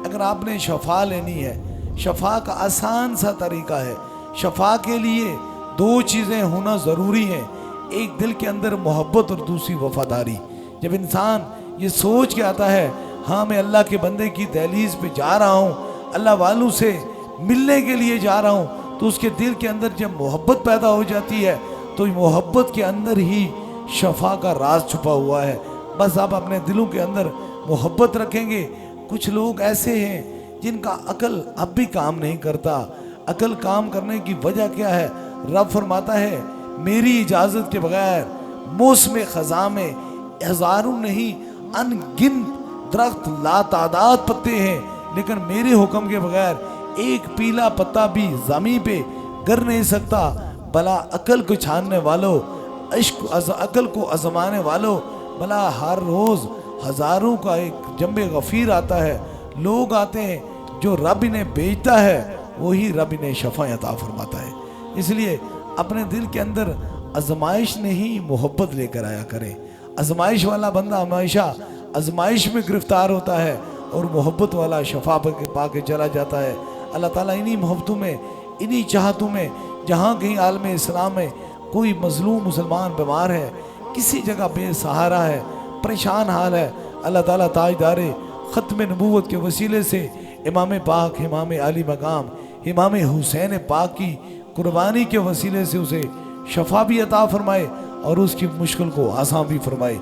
अगर आपने शफा लेनी है, शफा का आसान सा तरीका है। शफा के लिए दो चीज़ें होना ज़रूरी हैं, एक दिल के अंदर मोहब्बत और दूसरी वफादारी। जब इंसान ये सोच के आता है हाँ मैं अल्लाह के बंदे की दहलीज पे जा रहा हूँ, अल्लाह वालों से मिलने के लिए जा रहा हूँ, तो उसके दिल के अंदर जब मोहब्बत पैदा हो जाती है तो मोहब्बत के अंदर ही शफा का राज छुपा हुआ है। बस आप अपने दिलों के अंदर मोहब्बत रखेंगे। कुछ लोग ऐसे हैं जिनका अकल अब भी काम नहीं करता। अकल काम करने की वजह क्या है? रब फरमाता है मेरी इजाज़त के बगैर मौसम ख़ज़ा में हज़ारों नहीं अनगिनत दरख्त लातादाद पत्ते हैं, लेकिन मेरे हुक्म के बगैर एक पीला पत्ता भी ज़मीन पे गिर नहीं सकता। भला अकल को छानने वालों, अकल को आजमाने वालों, भला हर रोज़ हज़ारों का एक जंबे गफ़ीर आता है। लोग आते हैं, जो रब इन्हें बेचता है वही रब इन्हें शफ़ा अता फरमाता है। इसलिए अपने दिल के अंदर आजमाइश नहीं मोहब्बत लेकर आया करें। आजमाइश वाला बंदा हमेशा आजमाइश में गिरफ्तार होता है और मोहब्बत वाला शफा पा के चला जाता है। अल्लाह ताला इन्हीं मोहब्बतों में, इन्हीं चाहतों में, जहाँ कहीं आलम इस्लाम में कोई मजलूम मुसलमान बीमार है, किसी जगह बेसहारा है, परेशान हाल है, अल्लाह ताला ताजदारे ख़त्म नबूवत के वसीले से इमाम पाक, इमाम आली मकाम, इमाम हुसैन पाक की कुर्बानी के वसीले से उसे शफा भी अता फरमाए और उसकी मुश्किल को आसान भी फरमाए।